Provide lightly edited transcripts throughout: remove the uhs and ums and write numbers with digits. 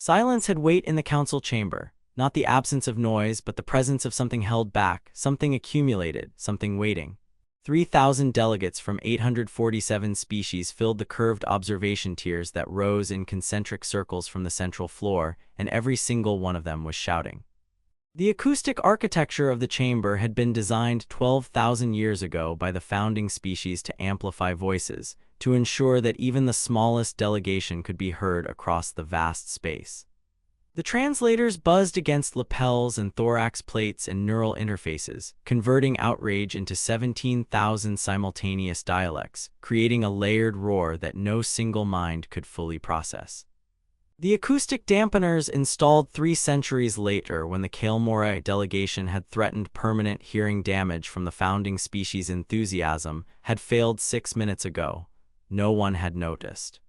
Silence had weight in the council chamber, not the absence of noise, but the presence of something held back, something accumulated, something waiting. 3,000 delegates from 847 species filled the curved observation tiers that rose in concentric circles from the central floor, and every single one of them was shouting. The acoustic architecture of the chamber had been designed 12,000 years ago by the founding species to amplify voices, to ensure that even the smallest delegation could be heard across the vast space. The translators buzzed against lapels and thorax plates and neural interfaces, converting outrage into 17,000 simultaneous dialects, creating a layered roar that no single mind could fully process. The acoustic dampeners installed 3 centuries later, when the Kael'mora delegation had threatened permanent hearing damage from the founding species' enthusiasm, had failed 6 minutes ago. No one had noticed.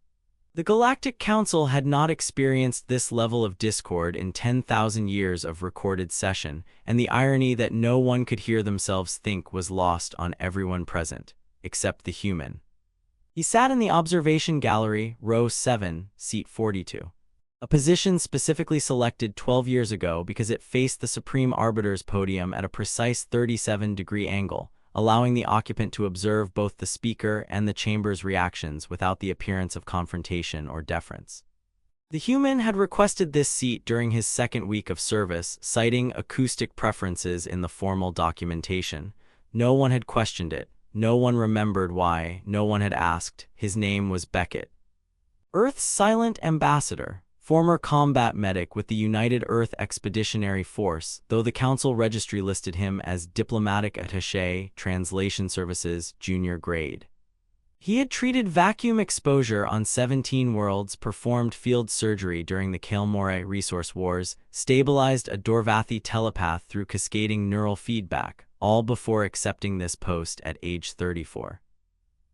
The Galactic Council had not experienced this level of discord in 10,000 years of recorded session, and the irony that no one could hear themselves think was lost on everyone present, except the human. He sat in the observation gallery, row 7, seat 42. A position specifically selected 12 years ago because it faced the Supreme Arbiter's podium at a precise 37-degree angle, allowing the occupant to observe both the speaker and the chamber's reactions without the appearance of confrontation or deference. The human had requested this seat during his second week of service, citing acoustic preferences in the formal documentation. No one had questioned it. No one remembered why. No one had asked. His name was Beckett. Earth's silent ambassador. Former combat medic with the United Earth Expeditionary Force, though the Council registry listed him as Diplomatic Attaché, Translation Services, Junior Grade. He had treated vacuum exposure on 17 worlds, performed field surgery during the Kael'mora resource wars, stabilized a Dorvathi telepath through cascading neural feedback, all before accepting this post at age 34.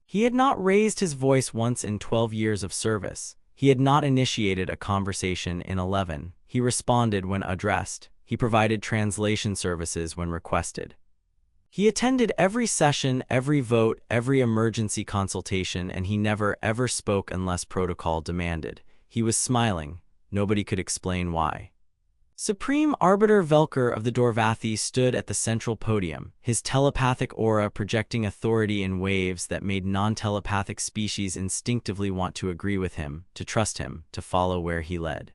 He had not raised his voice once in 12 years of service. He had not initiated a conversation in 11. He responded when addressed. He provided translation services when requested. He attended every session, every vote, every emergency consultation, and he never ever spoke unless protocol demanded. He was smiling. Nobody could explain why. Supreme Arbiter Velker of the Dorvathi stood at the central podium, his telepathic aura projecting authority in waves that made non-telepathic species instinctively want to agree with him, to trust him, to follow where he led.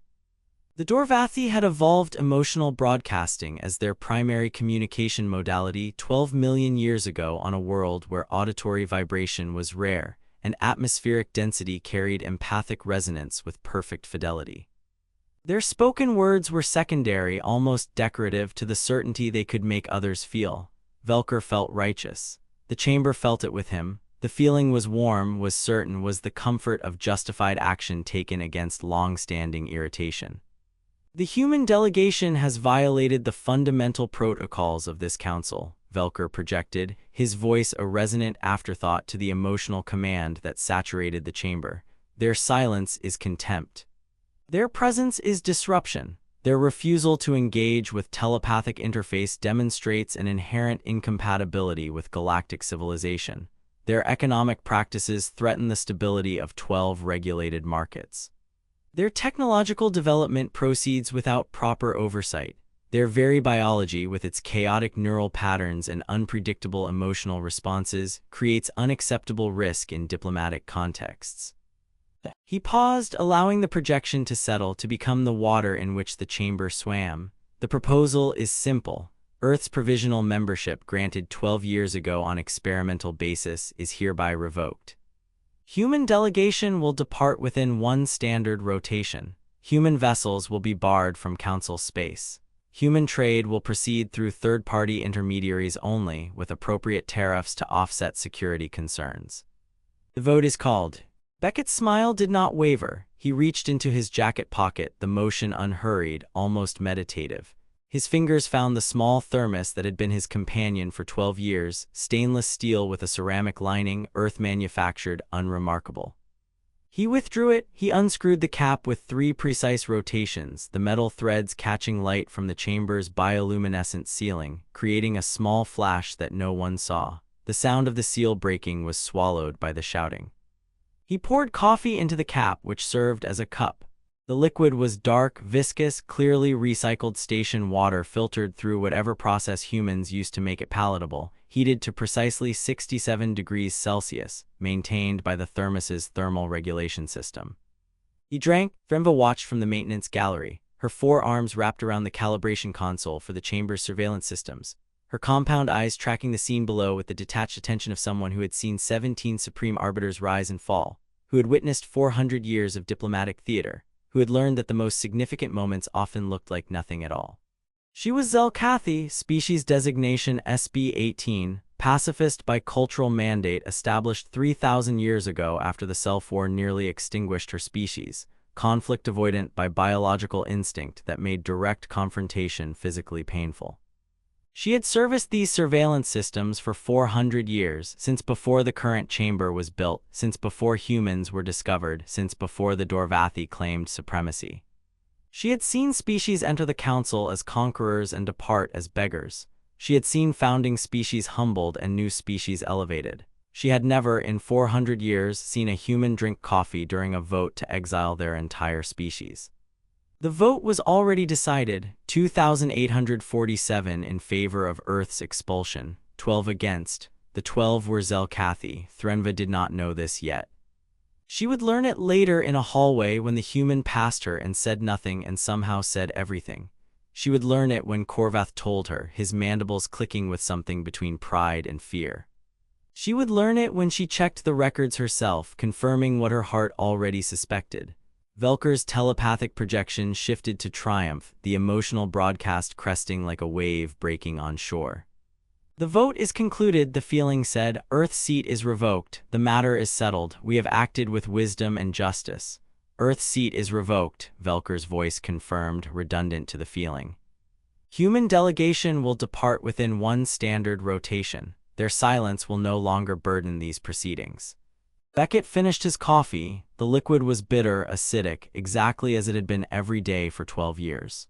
The Dorvathi had evolved emotional broadcasting as their primary communication modality 12 million years ago on a world where auditory vibration was rare, and atmospheric density carried empathic resonance with perfect fidelity. Their spoken words were secondary, almost decorative, to the certainty they could make others feel. Velker felt righteous. The chamber felt it with him. The feeling was warm, was certain, was the comfort of justified action taken against long-standing irritation. The human delegation has violated the fundamental protocols of this council, Velker projected, his voice a resonant afterthought to the emotional command that saturated the chamber. Their silence is contempt. Their presence is disruption. Their refusal to engage with telepathic interface demonstrates an inherent incompatibility with galactic civilization. Their economic practices threaten the stability of 12 regulated markets. Their technological development proceeds without proper oversight. Their very biology, with its chaotic neural patterns and unpredictable emotional responses, creates unacceptable risk in diplomatic contexts. He paused, allowing the projection to settle, to become the water in which the chamber swam. The proposal is simple. Earth's provisional membership, granted 12 years ago on experimental basis, is hereby revoked. Human delegation will depart within one standard rotation. Human vessels will be barred from council space. Human trade will proceed through third-party intermediaries only, with appropriate tariffs to offset security concerns. The vote is called. Beckett's smile did not waver. He reached into his jacket pocket, the motion unhurried, almost meditative. His fingers found the small thermos that had been his companion for 12 years, stainless steel with a ceramic lining, earth-manufactured, unremarkable. He withdrew it. He unscrewed the cap with 3 precise rotations, the metal threads catching light from the chamber's bioluminescent ceiling, creating a small flash that no one saw. The sound of the seal breaking was swallowed by the shouting. He poured coffee into the cap, which served as a cup. The liquid was dark, viscous, clearly recycled station water filtered through whatever process humans used to make it palatable, heated to precisely 67 degrees Celsius, maintained by the thermos's thermal regulation system. He drank. Fremva watched from the maintenance gallery, her forearms wrapped around the calibration console for the chamber's surveillance systems, her compound eyes tracking the scene below with the detached attention of someone who had seen 17 supreme arbiters rise and fall, who had witnessed 400 years of diplomatic theater, who had learned that the most significant moments often looked like nothing at all. She was Zelkathi, species designation SB-18, pacifist bicultural mandate established 3,000 years ago after the self-war nearly extinguished her species, conflict avoidant by biological instinct that made direct confrontation physically painful. She had serviced these surveillance systems for 400 years, since before the current chamber was built, since before humans were discovered, since before the Dorvathi claimed supremacy. She had seen species enter the council as conquerors and depart as beggars. She had seen founding species humbled and new species elevated. She had never, in 400 years, seen a human drink coffee during a vote to exile their entire species. The vote was already decided, 2,847 in favor of Earth's expulsion, 12 against. The 12 were Zelkathi. Threnva did not know this yet. She would learn it later in a hallway when the human passed her and said nothing and somehow said everything. She would learn it when Korvath told her, his mandibles clicking with something between pride and fear. She would learn it when she checked the records herself, confirming what her heart already suspected. Velker's telepathic projection shifted to triumph, the emotional broadcast cresting like a wave breaking on shore. The vote is concluded, the feeling said. Earth's seat is revoked. The matter is settled. We have acted with wisdom and justice. Earth's seat is revoked, Velker's voice confirmed, redundant to the feeling. Human delegation will depart within one standard rotation. Their silence will no longer burden these proceedings. Beckett finished his coffee. The liquid was bitter, acidic, exactly as it had been every day for 12 years.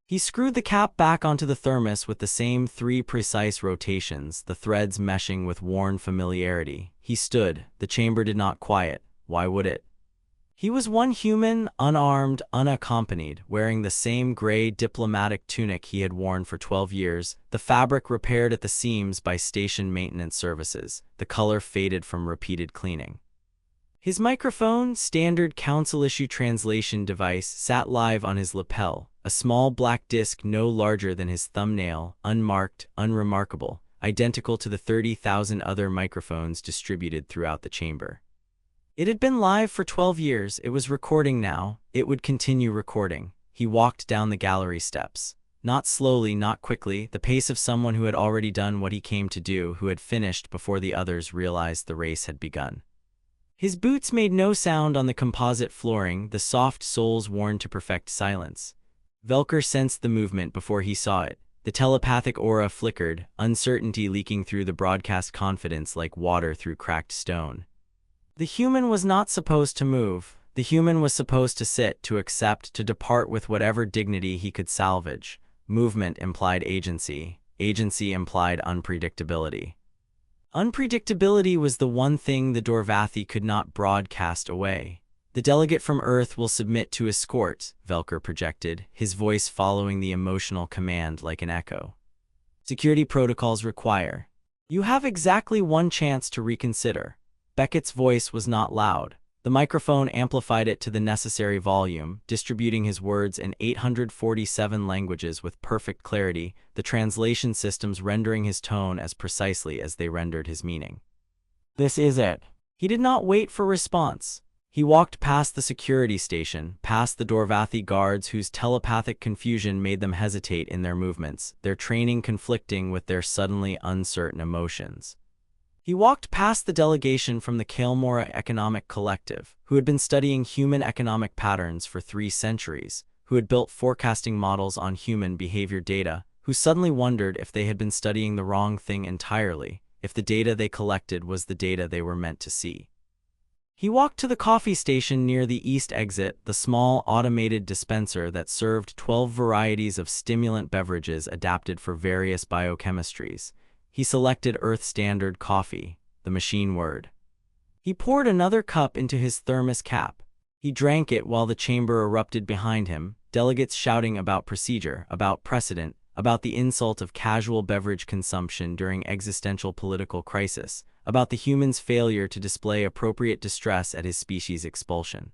He screwed the cap back onto the thermos with the same 3 precise rotations, the threads meshing with worn familiarity. He stood. The chamber did not quiet. Why would it? He was one human, unarmed, unaccompanied, wearing the same gray diplomatic tunic he had worn for 12 years, the fabric repaired at the seams by station maintenance services, the color faded from repeated cleaning. His microphone, standard council-issue translation device, sat live on his lapel, a small black disc no larger than his thumbnail, unmarked, unremarkable, identical to the 30,000 other microphones distributed throughout the chamber. It had been live for 12 years, it was recording now, it would continue recording. He walked down the gallery steps. Not slowly, not quickly, the pace of someone who had already done what he came to do, who had finished before the others realized the race had begun. His boots made no sound on the composite flooring, the soft soles worn to perfect silence. Velker sensed the movement before he saw it. The telepathic aura flickered, uncertainty leaking through the broadcast confidence like water through cracked stone. The human was not supposed to move. The human was supposed to sit, to accept, to depart with whatever dignity he could salvage. Movement implied agency. Agency implied unpredictability. Unpredictability was the one thing the Dorvathi could not broadcast away. The delegate from Earth will submit to escort, Velker projected, his voice following the emotional command like an echo. Security protocols require. You have exactly one chance to reconsider. Beckett's voice was not loud. The microphone amplified it to the necessary volume, distributing his words in 847 languages with perfect clarity, the translation systems rendering his tone as precisely as they rendered his meaning. This is it. He did not wait for response. He walked past the security station, past the Dorvathi guards whose telepathic confusion made them hesitate in their movements, their training conflicting with their suddenly uncertain emotions. He walked past the delegation from the Kaelmora Economic Collective, who had been studying human economic patterns for 3 centuries, who had built forecasting models on human behavior data, who suddenly wondered if they had been studying the wrong thing entirely, if the data they collected was the data they were meant to see. He walked to the coffee station near the east exit, the small automated dispenser that served 12 varieties of stimulant beverages adapted for various biochemistries. He selected Earth Standard coffee, the machine word. He poured another cup into his thermos cap. He drank it while the chamber erupted behind him, delegates shouting about procedure, about precedent, about the insult of casual beverage consumption during existential political crisis, about the human's failure to display appropriate distress at his species' expulsion.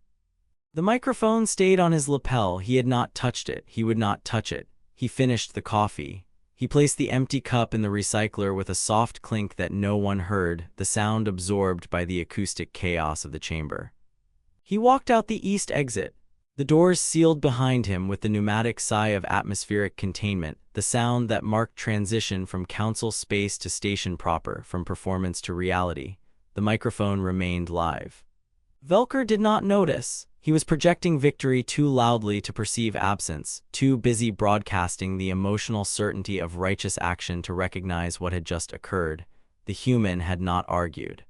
The microphone stayed on his lapel. He had not touched it. He would not touch it. He finished the coffee. He placed the empty cup in the recycler with a soft clink that no one heard, the sound absorbed by the acoustic chaos of the chamber. He walked out the east exit. The doors sealed behind him with the pneumatic sigh of atmospheric containment, the sound that marked transition from council space to station proper, from performance to reality. The microphone remained live. Velker did not notice. He was projecting victory too loudly to perceive absence, too busy broadcasting the emotional certainty of righteous action to recognize what had just occurred. The human had not argued.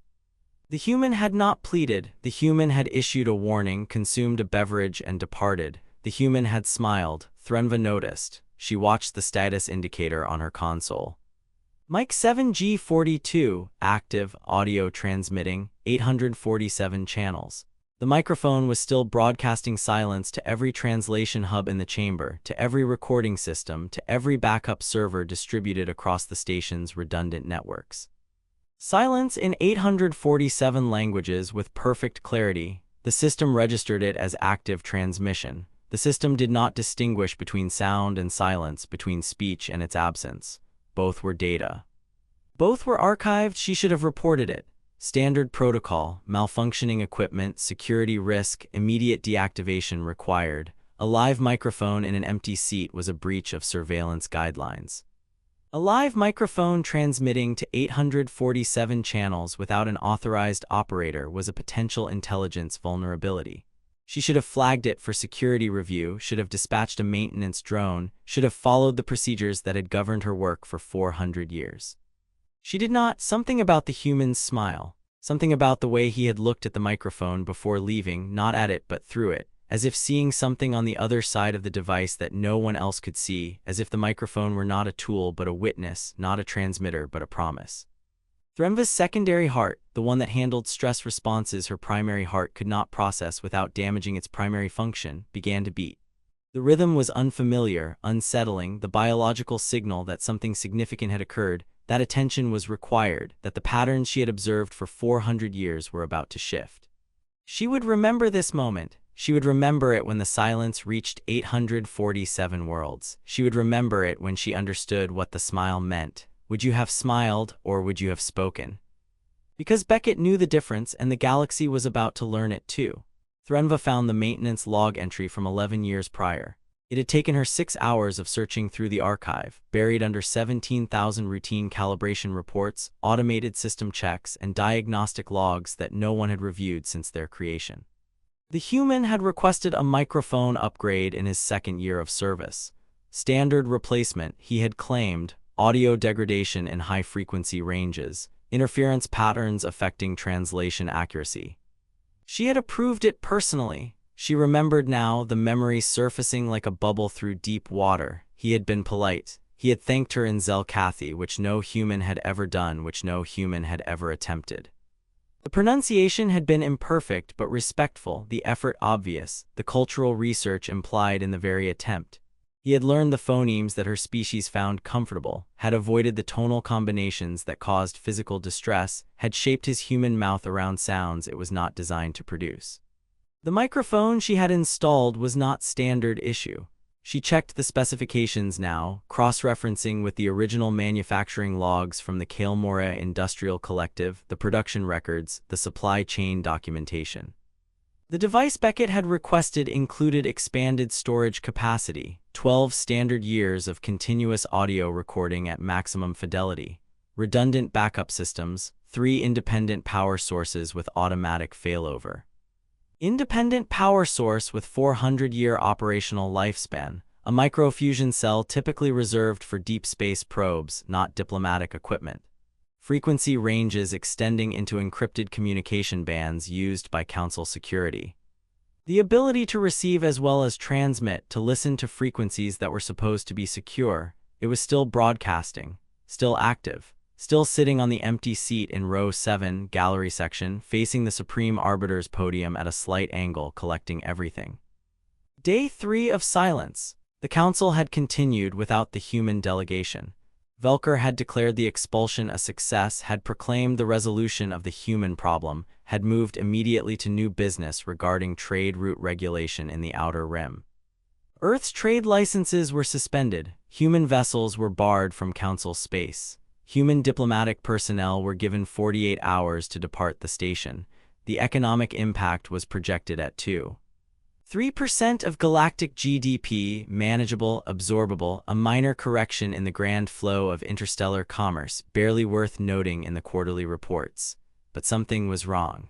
The human had not pleaded. The human had issued a warning, consumed a beverage, and departed. The human had smiled. Threnva noticed. She watched the status indicator on her console. Mic 7G42, active, audio transmitting, 847 channels. The microphone was still broadcasting silence to every translation hub in the chamber, to every recording system, to every backup server distributed across the station's redundant networks. Silence in 847 languages with perfect clarity. The system registered it as active transmission. The system did not distinguish between sound and silence, between speech and its absence. Both were data. Both were archived. She should have reported it. Standard protocol, malfunctioning equipment, security risk, immediate deactivation required. A live microphone in an empty seat was a breach of surveillance guidelines. A live microphone transmitting to 847 channels without an authorized operator was a potential intelligence vulnerability. She should have flagged it for security review, should have dispatched a maintenance drone, should have followed the procedures that had governed her work for 400 years. She did not. Something about the human's smile, something about the way he had looked at the microphone before leaving, not at it but through it, as if seeing something on the other side of the device that no one else could see, as if the microphone were not a tool but a witness, not a transmitter but a promise. Threnva's secondary heart, the one that handled stress responses her primary heart could not process without damaging its primary function, began to beat. The rhythm was unfamiliar, unsettling, the biological signal that something significant had occurred, that attention was required, that the patterns she had observed for 400 years were about to shift. She would remember this moment. She would remember it when the silence reached 847 worlds. She would remember it when she understood what the smile meant. Would you have smiled, or would you have spoken? Because Beckett knew the difference, and the galaxy was about to learn it too. Threnva found the maintenance log entry from 11 years prior. It had taken her 6 hours of searching through the archive, buried under 17,000 routine calibration reports, automated system checks, and diagnostic logs that no one had reviewed since their creation. The human had requested a microphone upgrade in his 2nd year of service. Standard replacement, he had claimed, audio degradation in high-frequency ranges, interference patterns affecting translation accuracy. She had approved it personally. She remembered now, the memory surfacing like a bubble through deep water. He had been polite. He had thanked her in Zelkathi, which no human had ever done, which no human had ever attempted. The pronunciation had been imperfect but respectful, the effort obvious, the cultural research implied in the very attempt. He had learned the phonemes that her species found comfortable, had avoided the tonal combinations that caused physical distress, had shaped his human mouth around sounds it was not designed to produce. The microphone she had installed was not standard issue. She checked the specifications now, cross-referencing with the original manufacturing logs from the Kalemora Industrial Collective, the production records, the supply chain documentation. The device Beckett had requested included expanded storage capacity, 12 standard years of continuous audio recording at maximum fidelity, redundant backup systems, 3 independent power sources with automatic failover. Independent power source with 400-year operational lifespan, a microfusion cell typically reserved for deep space probes, not diplomatic equipment. Frequency ranges extending into encrypted communication bands used by Council security. The ability to receive as well as transmit, to listen to frequencies that were supposed to be secure. It was still broadcasting, still active. still sitting on the empty seat in row 7, gallery section, facing the Supreme Arbiter's podium at a slight angle, collecting everything. Day 3 of silence. The council had continued without the human delegation. Velker had declared the expulsion a success, had proclaimed the resolution of the human problem, had moved immediately to new business regarding trade route regulation in the Outer Rim. Earth's trade licenses were suspended, human vessels were barred from council space. Human diplomatic personnel were given 48 hours to depart the station. The economic impact was projected at 2.3% of galactic GDP, manageable, absorbable, a minor correction in the grand flow of interstellar commerce, barely worth noting in the quarterly reports. But something was wrong.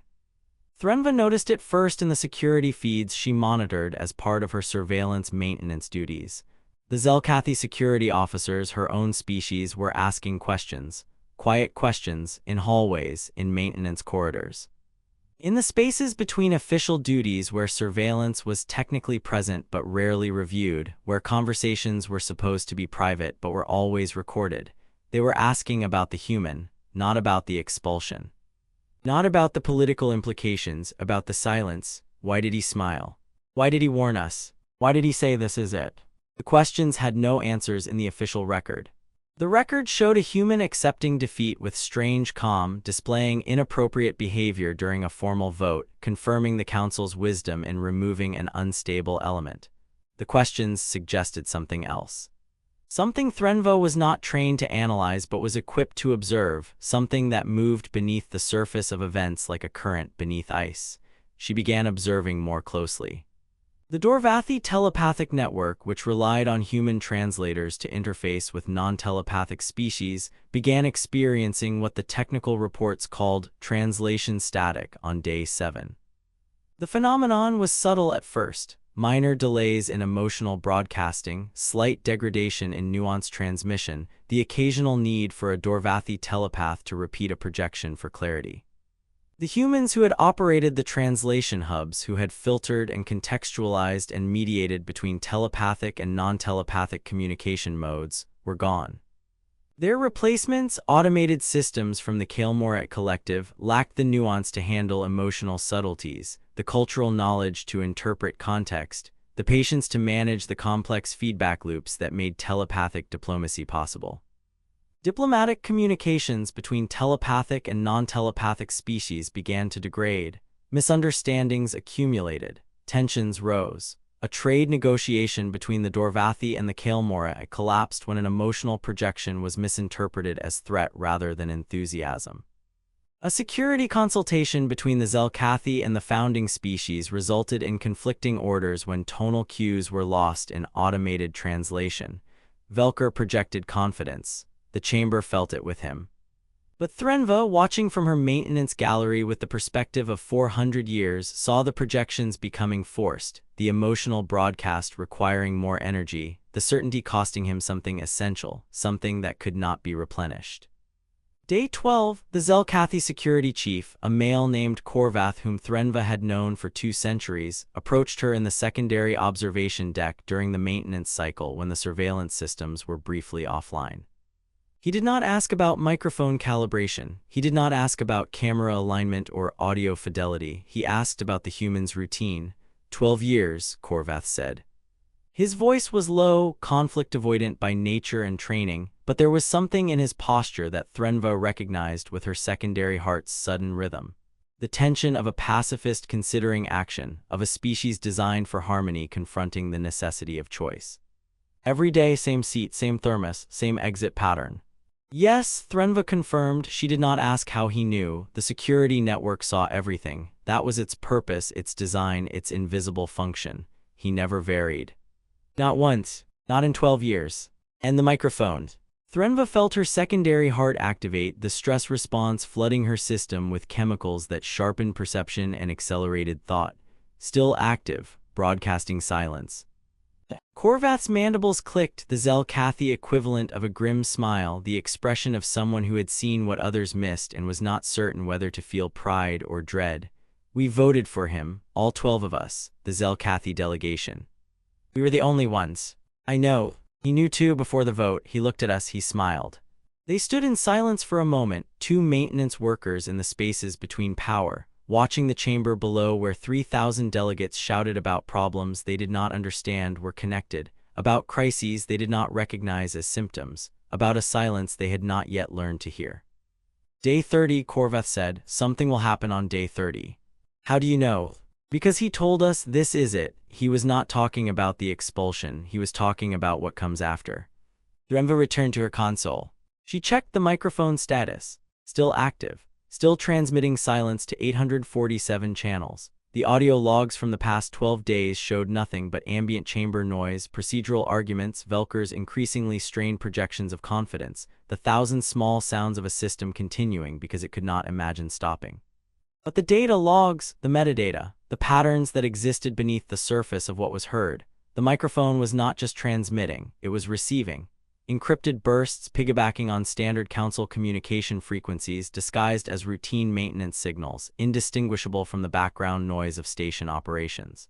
Threnva noticed it first in the security feeds she monitored as part of her surveillance maintenance duties. The Zelkathi security officers, her own species, were asking questions, quiet questions, in hallways, in maintenance corridors. In the spaces between official duties where surveillance was technically present but rarely reviewed, where conversations were supposed to be private but were always recorded, they were asking about the human, not about the expulsion. Not about the political implications, about the silence. Why did he smile? Why did he warn us? Why did he say this is it? The questions had no answers in the official record. The record showed a human accepting defeat with strange calm, displaying inappropriate behavior during a formal vote, confirming the council's wisdom in removing an unstable element. The questions suggested something else. Something Threnva was not trained to analyze but was equipped to observe, something that moved beneath the surface of events like a current beneath ice. She began observing more closely. The Dorvathi telepathic network, which relied on human translators to interface with non-telepathic species, began experiencing what the technical reports called translation static on day 7. The phenomenon was subtle at first. Minor delays in emotional broadcasting, slight degradation in nuanced transmission, the occasional need for a Dorvathi telepath to repeat a projection for clarity. The humans who had operated the translation hubs, who had filtered and contextualized and mediated between telepathic and non-telepathic communication modes, were gone. Their replacements, automated systems from the Kael'Morat Collective, lacked the nuance to handle emotional subtleties, the cultural knowledge to interpret context, the patience to manage the complex feedback loops that made telepathic diplomacy possible. Diplomatic communications between telepathic and non-telepathic species began to degrade. Misunderstandings accumulated. Tensions rose. A trade negotiation between the Dorvathi and the Kael'Morat collapsed when an emotional projection was misinterpreted as threat rather than enthusiasm. A security consultation between the Zelkathi and the founding species resulted in conflicting orders when tonal cues were lost in automated translation. Velker projected confidence. The chamber felt it with him. But Threnva, watching from her maintenance gallery with the perspective of 400 years, saw the projections becoming forced, the emotional broadcast requiring more energy, the certainty costing him something essential, something that could not be replenished. Day 12, the Zelkathi security chief, a male named Korvath whom Threnva had known for 2 centuries, approached her in the secondary observation deck during the maintenance cycle when the surveillance systems were briefly offline. He did not ask about microphone calibration. He did not ask about camera alignment or audio fidelity. He asked about the human's routine. 12 years, Korvath said. His voice was low, conflict-avoidant by nature and training, but there was something in his posture that Threnva recognized with her secondary heart's sudden rhythm. The tension of a pacifist considering action, of a species designed for harmony confronting the necessity of choice. Every day, same seat, same thermos, same exit pattern. Yes, Threnva confirmed. She did not ask how he knew. The security network saw everything. That was its purpose, its design, its invisible function. He never varied. Not once. Not in 12 years. And the microphone. Threnva felt her secondary heart activate, the stress response flooding her system with chemicals that sharpened perception and accelerated thought. Still active, broadcasting silence. Korvath's mandibles clicked, the Zelkathi equivalent of a grim smile, the expression of someone who had seen what others missed and was not certain whether to feel pride or dread. We voted for him, all 12 of us, the Zelkathi delegation. We were the only ones. I know. He knew too before the vote. He looked at us, he smiled. They stood in silence for a moment, two maintenance workers in the spaces between power, watching the chamber below where 3,000 delegates shouted about problems they did not understand were connected, about crises they did not recognize as symptoms, about a silence they had not yet learned to hear. Day 30, Korvath said, something will happen on day 30. How do you know? Because he told us this is it. He was not talking about the expulsion, he was talking about what comes after. Drenva returned to her console. She checked the microphone status. Still active. Still transmitting silence to 847 channels. The audio logs from the past 12 days showed nothing but ambient chamber noise, procedural arguments, Velker's increasingly strained projections of confidence, the thousand small sounds of a system continuing because it could not imagine stopping. But the data logs, the metadata, the patterns that existed beneath the surface of what was heard, the microphone was not just transmitting, it was receiving. Encrypted bursts piggybacking on standard council communication frequencies disguised as routine maintenance signals, indistinguishable from the background noise of station operations.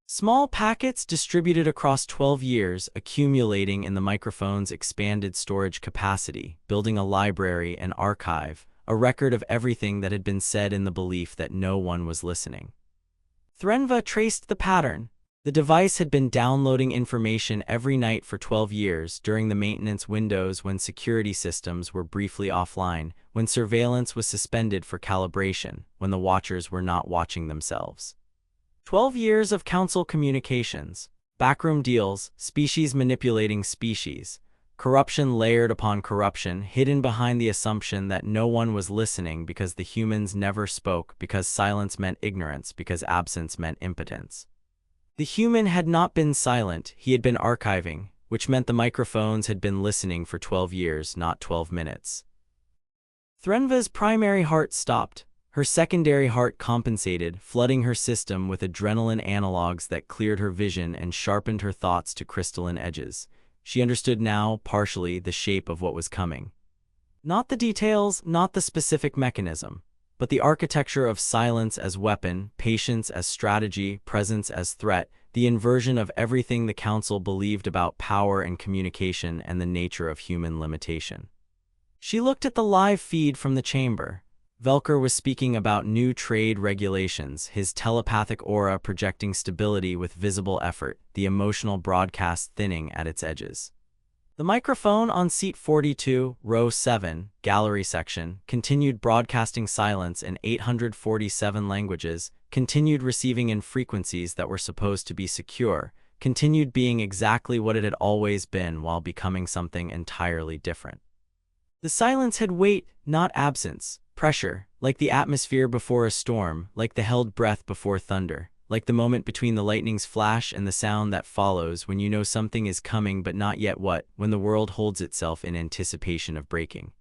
Small packets distributed across 12 years, accumulating in the microphone's expanded storage capacity, building a library and archive, a record of everything that had been said in the belief that no one was listening. Threnva traced the pattern. The device had been downloading information every night for 12 years during the maintenance windows when security systems were briefly offline, when surveillance was suspended for calibration, when the watchers were not watching themselves. 12 years of council communications, backroom deals, species manipulating species, corruption layered upon corruption, hidden behind the assumption that no one was listening because the humans never spoke, because silence meant ignorance, because absence meant impotence. The human had not been silent, he had been archiving, which meant the microphones had been listening for 12 years, not 12 minutes. Threnva's primary heart stopped. Her secondary heart compensated, flooding her system with adrenaline analogs that cleared her vision and sharpened her thoughts to crystalline edges. She understood now, partially, the shape of what was coming. Not the details, not the specific mechanism, but the architecture of silence as weapon, patience as strategy, presence as threat, the inversion of everything the council believed about power and communication and the nature of human limitation. She looked at the live feed from the chamber. Velker was speaking about new trade regulations, his telepathic aura projecting stability with visible effort, the emotional broadcast thinning at its edges. The microphone on seat 42, row 7, gallery section, continued broadcasting silence in 847 languages, continued receiving in frequencies that were supposed to be secure, continued being exactly what it had always been while becoming something entirely different. The silence had weight, not absence, pressure, like the atmosphere before a storm, like the held breath before thunder. Like the moment between the lightning's flash and the sound that follows when you know something is coming but not yet what, when the world holds itself in anticipation of breaking.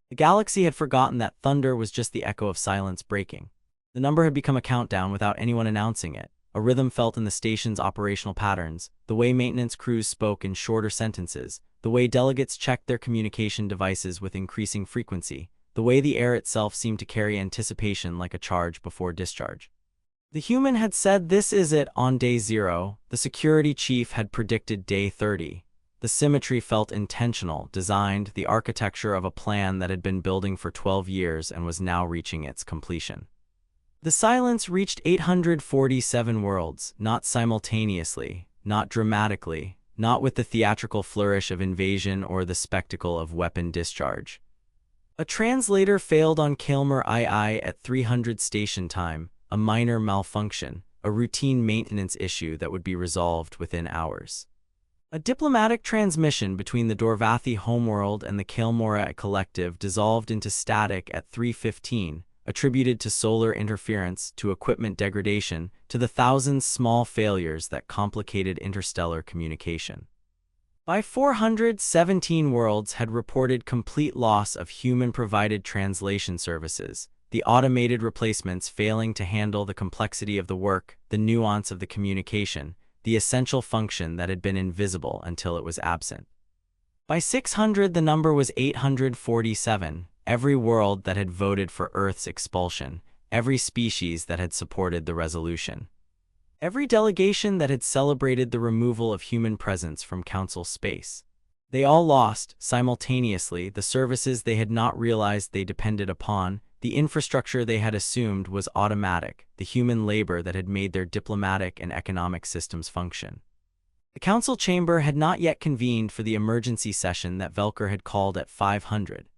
The galaxy had forgotten that thunder was just the echo of silence breaking. The number had become a countdown without anyone announcing it, a rhythm felt in the station's operational patterns, the way maintenance crews spoke in shorter sentences, the way delegates checked their communication devices with increasing frequency, the way the air itself seemed to carry anticipation like a charge before discharge. The human had said this is it on day 0, the security chief had predicted day 30. The symmetry felt intentional, designed, the architecture of a plan that had been building for 12 years and was now reaching its completion. The silence reached 847 worlds, not simultaneously, not dramatically, not with the theatrical flourish of invasion or the spectacle of weapon discharge. A translator failed on Kaelmer II at 300 station time, a minor malfunction, a routine maintenance issue that would be resolved within hours. A diplomatic transmission between the Dorvathi homeworld and the Kaelmora collective dissolved into static at 3:15, attributed to solar interference, to equipment degradation, to the thousands small failures that complicated interstellar communication. By 417 worlds had reported complete loss of human-provided translation services, the automated replacements failing to handle the complexity of the work, the nuance of the communication, the essential function that had been invisible until it was absent. By 600 the number was 847, every world that had voted for Earth's expulsion, every species that had supported the resolution. Every delegation that had celebrated the removal of human presence from Council space. They all lost, simultaneously, the services they had not realized they depended upon. The infrastructure they had assumed was automatic, the human labor that had made their diplomatic and economic systems function. The council chamber had not yet convened for the emergency session that Velker had called at 500.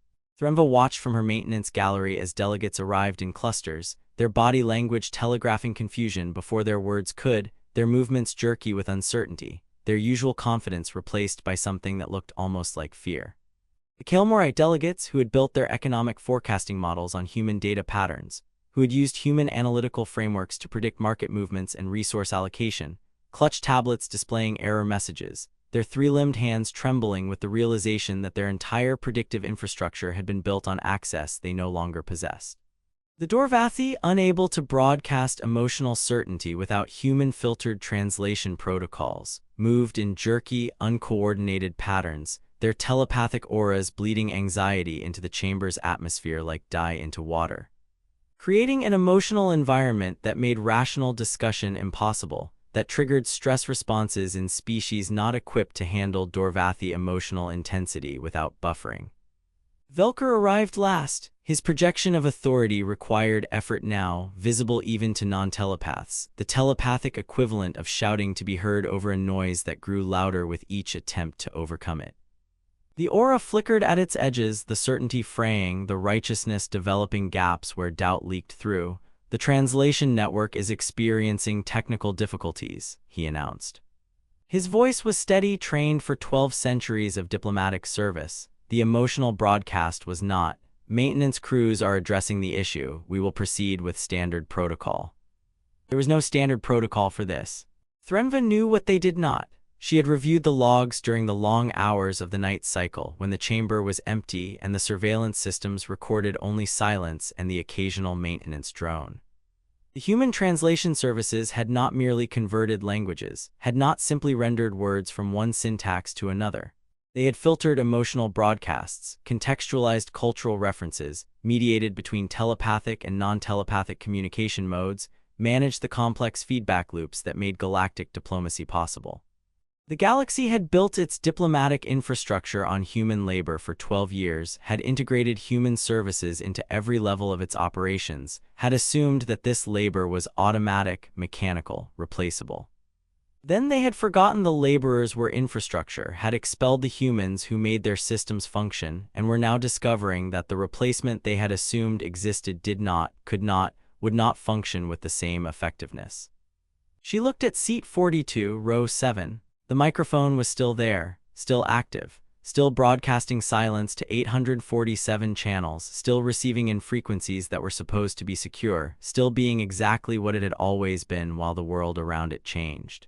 Thremva watched from her maintenance gallery as delegates arrived in clusters, their body language telegraphing confusion before their words could, their movements jerky with uncertainty, their usual confidence replaced by something that looked almost like fear. The Kael'morite delegates, who had built their economic forecasting models on human data patterns, who had used human analytical frameworks to predict market movements and resource allocation, clutched tablets displaying error messages, their three-limbed hands trembling with the realization that their entire predictive infrastructure had been built on access they no longer possessed. The Dorvathi, unable to broadcast emotional certainty without human-filtered translation protocols, moved in jerky, uncoordinated patterns, their telepathic auras bleeding anxiety into the chamber's atmosphere like dye into water, creating an emotional environment that made rational discussion impossible, that triggered stress responses in species not equipped to handle Dorvathi emotional intensity without buffering. Velker arrived last. His projection of authority required effort now, visible even to non-telepaths, the telepathic equivalent of shouting to be heard over a noise that grew louder with each attempt to overcome it. The aura flickered at its edges, the certainty fraying, the righteousness developing gaps where doubt leaked through. The translation network is experiencing technical difficulties, he announced. His voice was steady, trained for 12 centuries of diplomatic service. The emotional broadcast was not. Maintenance crews are addressing the issue. We will proceed with standard protocol. There was no standard protocol for this. Thremva knew what they did not. She had reviewed the logs during the long hours of the night cycle when the chamber was empty and the surveillance systems recorded only silence and the occasional maintenance drone. The human translation services had not merely converted languages, had not simply rendered words from one syntax to another. They had filtered emotional broadcasts, contextualized cultural references, mediated between telepathic and non-telepathic communication modes, managed the complex feedback loops that made galactic diplomacy possible. The galaxy had built its diplomatic infrastructure on human labor for 12 years, had integrated human services into every level of its operations, had assumed that this labor was automatic, mechanical, replaceable. Then they had forgotten the laborers were infrastructure, had expelled the humans who made their systems function, and were now discovering that the replacement they had assumed existed did not, could not, would not function with the same effectiveness. She looked at seat 42, row 7. The microphone was still there, still active, still broadcasting silence to 847 channels, still receiving in frequencies that were supposed to be secure, still being exactly what it had always been while the world around it changed.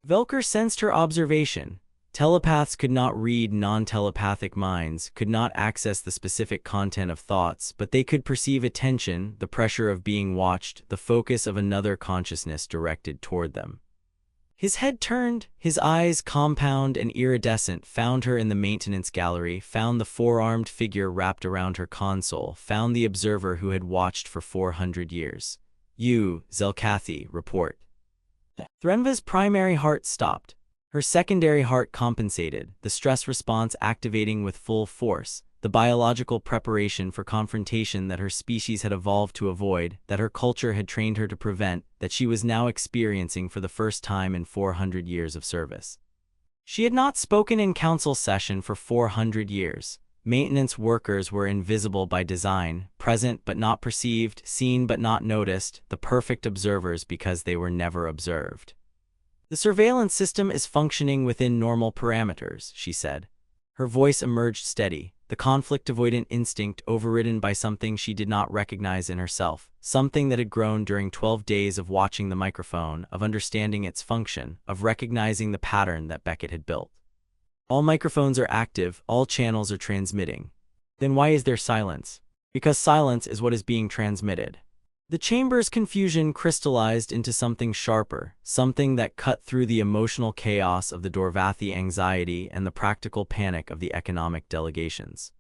Velker sensed her observation. Telepaths could not read non-telepathic minds, could not access the specific content of thoughts, but they could perceive attention, the pressure of being watched, the focus of another consciousness directed toward them. His head turned, his eyes, compound and iridescent, found her in the maintenance gallery, found the four-armed figure wrapped around her console, found the observer who had watched for 400 years. You, Zelkathi, report. Thremva's primary heart stopped. Her secondary heart compensated, the stress response activating with full force, the biological preparation for confrontation that her species had evolved to avoid, that her culture had trained her to prevent, that she was now experiencing for the first time in 400 years of service. She had not spoken in council session for 400 years. Maintenance workers were invisible by design, present but not perceived, seen but not noticed, the perfect observers because they were never observed. The surveillance system is functioning within normal parameters, she said. Her voice emerged steady, the conflict-avoidant instinct overridden by something she did not recognize in herself, something that had grown during 12 days of watching the microphone, of understanding its function, of recognizing the pattern that Beckett had built. All microphones are active, all channels are transmitting. Then why is there silence? Because silence is what is being transmitted. The chamber's confusion crystallized into something sharper, something that cut through the emotional chaos of the Dorvathi anxiety and the practical panic of the economic delegations.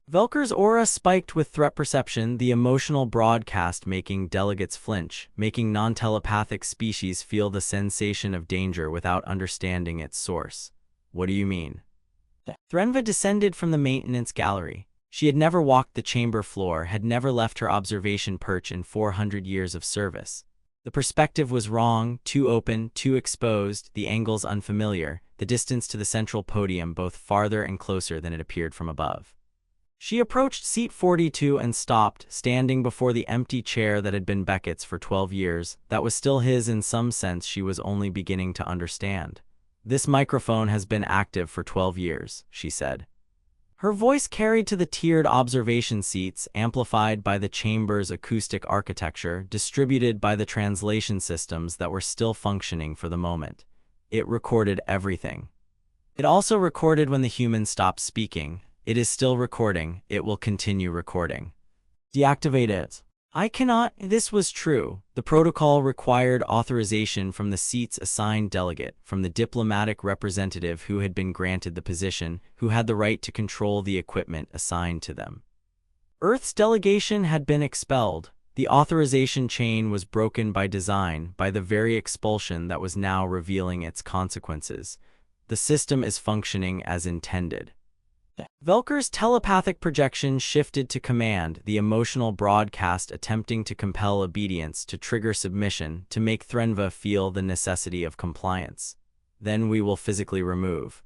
Velker's aura spiked with threat perception, the emotional broadcast making delegates flinch, making non-telepathic species feel the sensation of danger without understanding its source. What do you mean? Threnva descended from the maintenance gallery. She had never walked the chamber floor, had never left her observation perch in 400 years of service. The perspective was wrong, too open, too exposed, the angles unfamiliar, the distance to the central podium both farther and closer than it appeared from above. She approached seat 42 and stopped, standing before the empty chair that had been Beckett's for 12 years, that was still his in some sense she was only beginning to understand. "This microphone has been active for 12 years, she said. Her voice carried to the tiered observation seats, amplified by the chamber's acoustic architecture, distributed by the translation systems that were still functioning for the moment. It recorded everything. It also recorded when the human stopped speaking. It is still recording. It will continue recording. Deactivate it. I cannot. This was true. The protocol required authorization from the seat's assigned delegate, from the diplomatic representative who had been granted the position, who had the right to control the equipment assigned to them. Earth's delegation had been expelled. The authorization chain was broken by design, by the very expulsion that was now revealing its consequences. The system is functioning as intended. Velker's telepathic projection shifted to command, the emotional broadcast attempting to compel obedience, to trigger submission, to make Threnva feel the necessity of compliance. Then we will physically remove.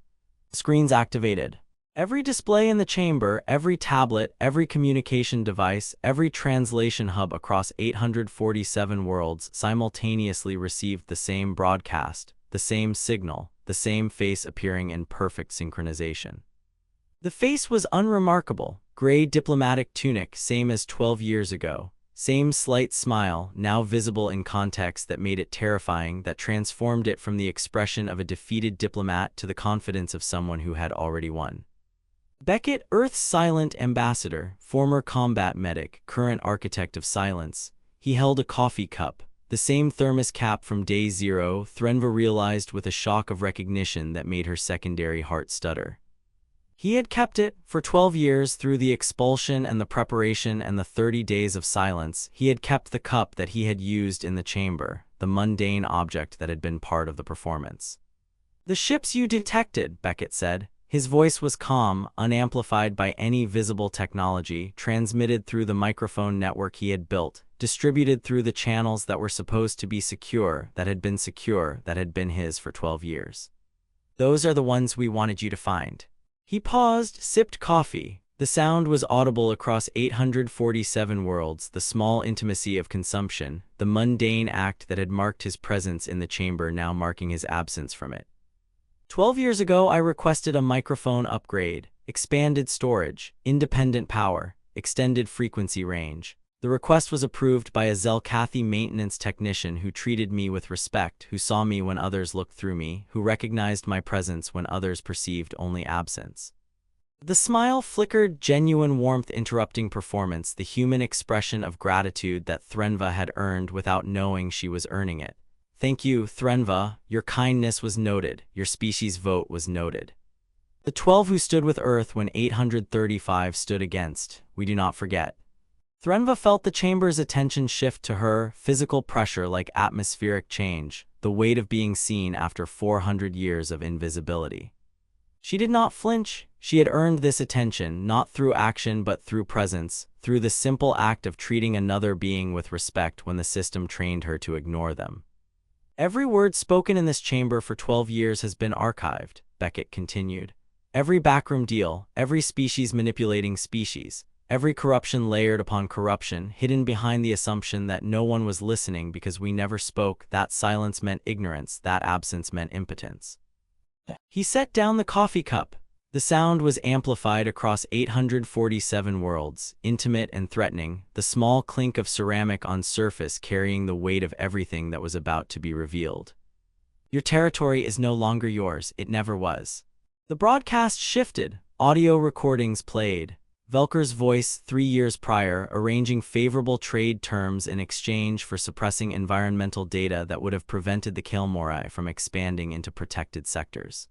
Screens activated. Every display in the chamber, every tablet, every communication device, every translation hub across 847 worlds simultaneously received the same broadcast, the same signal, the same face appearing in perfect synchronization. The face was unremarkable, gray diplomatic tunic, same as 12 years ago, same slight smile, now visible in context that made it terrifying, that transformed it from the expression of a defeated diplomat to the confidence of someone who had already won. Beckett, Earth's silent ambassador, former combat medic, current architect of silence. He held a coffee cup, the same thermos cap from day zero. Threnva realized with a shock of recognition that made her secondary heart stutter. He had kept it for 12 years through the expulsion and the preparation and the 30 days of silence. He had kept the cup that he had used in the chamber, the mundane object that had been part of the performance. "The ships you detected," Beckett said. His voice was calm, unamplified by any visible technology, transmitted through the microphone network he had built, distributed through the channels that were supposed to be secure, that had been his for 12 years. "Those are the ones we wanted you to find." He paused, sipped coffee. The sound was audible across 847 worlds, the small intimacy of consumption, the mundane act that had marked his presence in the chamber now marking his absence from it. 12 years ago I requested a microphone upgrade, expanded storage, independent power, extended frequency range. The request was approved by a Zelkathi maintenance technician who treated me with respect, who saw me when others looked through me, who recognized my presence when others perceived only absence. The smile flickered, genuine warmth interrupting performance, the human expression of gratitude that Threnva had earned without knowing she was earning it. "Thank you, Threnva. Your kindness was noted. Your species' vote was noted." The 12 who stood with Earth when 835 stood against, we do not forget. Threnva felt the chamber's attention shift to her, physical pressure like atmospheric change, the weight of being seen after 400 years of invisibility. She did not flinch. She had earned this attention, not through action but through presence, through the simple act of treating another being with respect when the system trained her to ignore them. "Every word spoken in this chamber for 12 years has been archived," Beckett continued. "Every backroom deal, every species manipulating species, every corruption layered upon corruption, hidden behind the assumption that no one was listening because we never spoke. That silence meant ignorance, that absence meant impotence." He set down the coffee cup. The sound was amplified across 847 worlds, intimate and threatening, the small clink of ceramic on surface carrying the weight of everything that was about to be revealed. "Your territory is no longer yours, it never was." The broadcast shifted, audio recordings played. Velker's voice 3 years prior, arranging favorable trade terms in exchange for suppressing environmental data that would have prevented the Kael'Morai from expanding into protected sectors.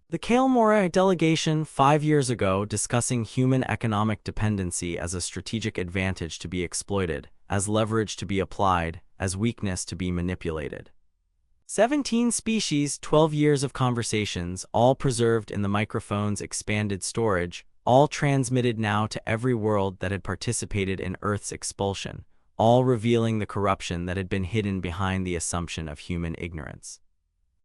The Kael'Morai delegation 5 years ago discussing human economic dependency as a strategic advantage to be exploited, as leverage to be applied, as weakness to be manipulated. 17 species, 12 years of conversations, all preserved in the microphone's expanded storage, all transmitted now to every world that had participated in Earth's expulsion, all revealing the corruption that had been hidden behind the assumption of human ignorance.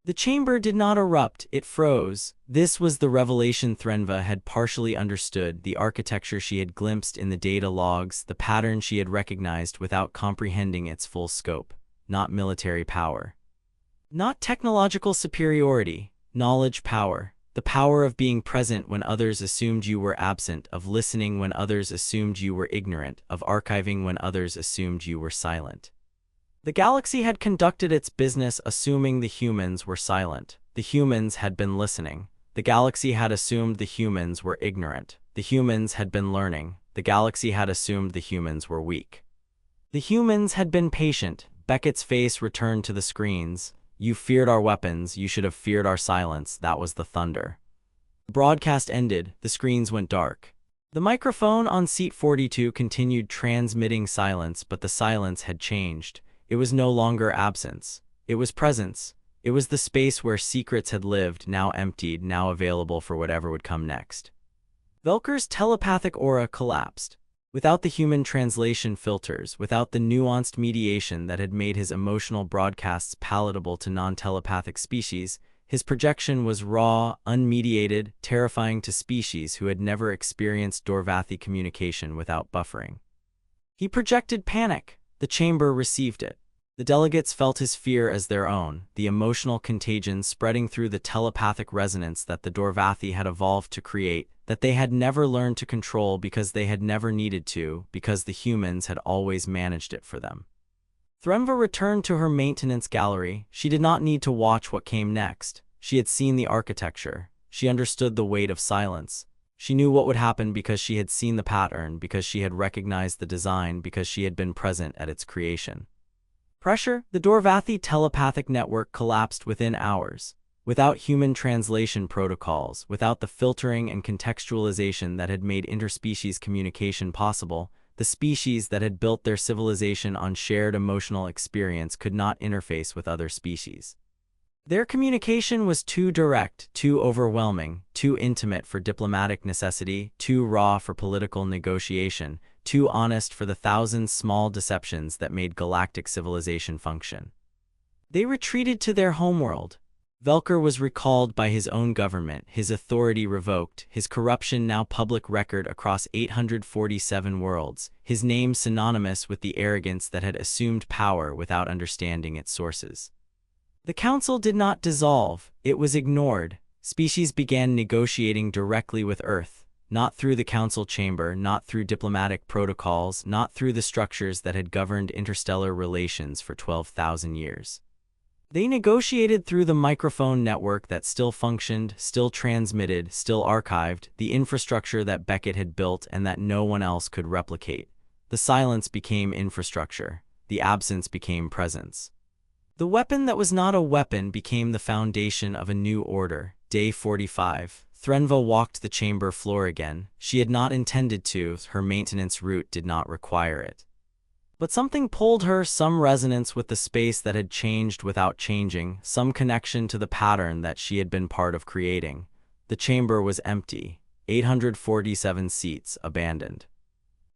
The chamber did not erupt, it froze. This was the revelation Threnva had partially understood, the architecture she had glimpsed in the data logs, the pattern she had recognized without comprehending its full scope. Not military power. Not technological superiority, knowledge power. The power of being present when others assumed you were absent, of listening when others assumed you were ignorant, of archiving when others assumed you were silent. The galaxy had conducted its business assuming the humans were silent. The humans had been listening. The galaxy had assumed the humans were ignorant. The humans had been learning. The galaxy had assumed the humans were weak. The humans had been patient. Beckett's face returned to the screens. You feared our weapons. You should have feared our silence. That was the thunder. The broadcast ended. The screens went dark. The microphone on seat 42 continued transmitting silence, but the silence had changed. It was no longer absence. It was presence. It was the space where secrets had lived, now emptied, now available for whatever would come next. Velker's telepathic aura collapsed. Without the human translation filters, without the nuanced mediation that had made his emotional broadcasts palatable to non-telepathic species, his projection was raw, unmediated, terrifying to species who had never experienced Dorvathi communication without buffering. He projected panic. The chamber received it. The delegates felt his fear as their own, the emotional contagion spreading through the telepathic resonance that the Dorvathi had evolved to create, that they had never learned to control because they had never needed to, because the humans had always managed it for them. Threnva returned to her maintenance gallery. She did not need to watch what came next. She had seen the architecture. She understood the weight of silence. She knew what would happen because she had seen the pattern, because she had recognized the design, because she had been present at its creation. Pressure. The Dorvathi telepathic network collapsed within hours. Without human translation protocols, without the filtering and contextualization that had made interspecies communication possible, the species that had built their civilization on shared emotional experience could not interface with other species. Their communication was too direct, too overwhelming, too intimate for diplomatic necessity, too raw for political negotiation, too honest for the thousand small deceptions that made galactic civilization function. They retreated to their homeworld. Velker was recalled by his own government, his authority revoked, his corruption now public record across 847 worlds, his name synonymous with the arrogance that had assumed power without understanding its sources. The council did not dissolve, it was ignored. Species began negotiating directly with Earth, not through the council chamber, not through diplomatic protocols, not through the structures that had governed interstellar relations for 12,000 years. They negotiated through the microphone network that still functioned, still transmitted, still archived, the infrastructure that Beckett had built and that no one else could replicate. The silence became infrastructure. The absence became presence. The weapon that was not a weapon became the foundation of a new order. Day 45. Threnva walked the chamber floor again. She had not intended to, her maintenance route did not require it. But something pulled her, some resonance with the space that had changed without changing, some connection to the pattern that she had been part of creating. The chamber was empty. 847 seats, abandoned.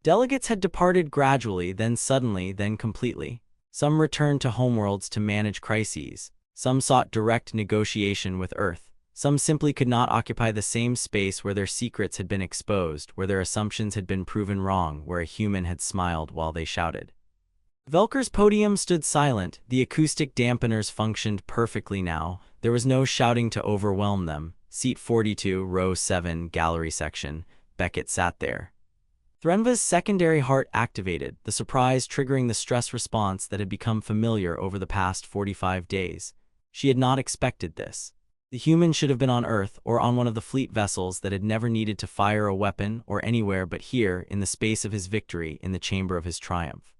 Delegates had departed gradually, then suddenly, then completely. Some returned to homeworlds to manage crises. Some sought direct negotiation with Earth. Some simply could not occupy the same space where their secrets had been exposed, where their assumptions had been proven wrong, where a human had smiled while they shouted. Velker's podium stood silent. The acoustic dampeners functioned perfectly now. There was no shouting to overwhelm them. Seat 42, row 7, gallery section. Beckett sat there. Threnva's secondary heart activated, the surprise triggering the stress response that had become familiar over the past 45 days. She had not expected this. The human should have been on Earth or on one of the fleet vessels that had never needed to fire a weapon or anywhere but here, in the space of his victory, in the chamber of his triumph.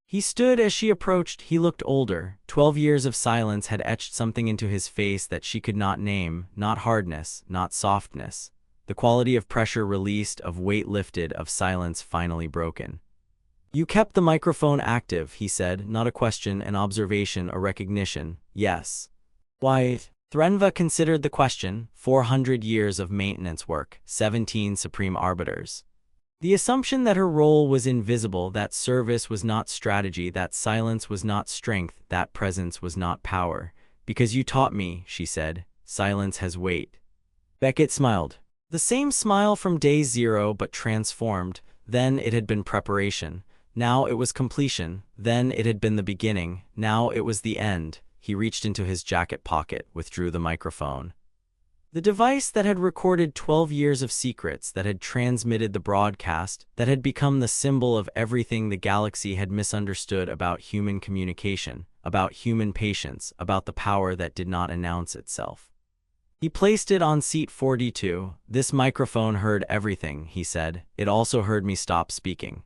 He stood as she approached. He looked older. 12 years of silence had etched something into his face that she could not name, not hardness, not softness. The quality of pressure released, of weight lifted, of silence finally broken. You kept the microphone active, he said, not a question, an observation, a recognition. Yes. Why? Threnva considered the question. 400 years of maintenance work, 17 supreme arbiters. The assumption that her role was invisible, that service was not strategy, that silence was not strength, that presence was not power. Because you taught me, she said, silence has weight. Beckett smiled. The same smile from day zero, but transformed. Then it had been preparation. Now it was completion. Then it had been the beginning. Now it was the end. He reached into his jacket pocket, withdrew the microphone. The device that had recorded 12 years of secrets, that had transmitted the broadcast, that had become the symbol of everything the galaxy had misunderstood about human communication, about human patience, about the power that did not announce itself. He placed it on seat 42. This microphone heard everything, he said. It also heard me stop speaking.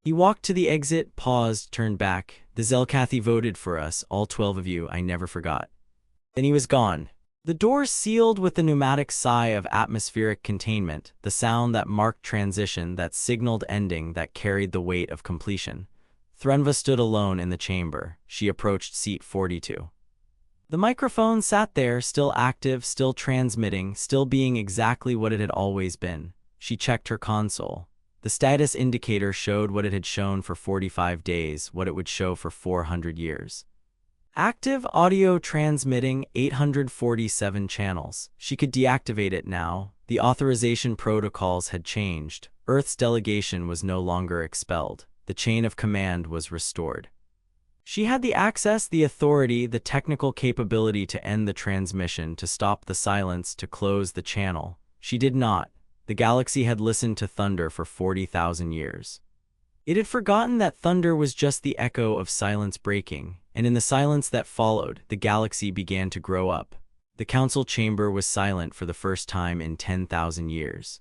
He walked to the exit, paused, turned back. The Zelkathi voted for us, all 12 of you, I never forgot. Then he was gone. The doors sealed with the pneumatic sigh of atmospheric containment, the sound that marked transition, that signaled ending, that carried the weight of completion. Threnva stood alone in the chamber. She approached seat 42. The microphone sat there, still active, still transmitting, still being exactly what it had always been. She checked her console. The status indicator showed what it had shown for 45 days, what it would show for 400 years. Active audio transmitting 847 channels. She could deactivate it now. The authorization protocols had changed. Earth's delegation was no longer expelled. The chain of command was restored. She had the access, the authority, the technical capability to end the transmission, to stop the silence, to close the channel. She did not. The galaxy had listened to thunder for 40,000 years. It had forgotten that thunder was just the echo of silence breaking, and in the silence that followed, the galaxy began to grow up. The council chamber was silent for the first time in 10,000 years.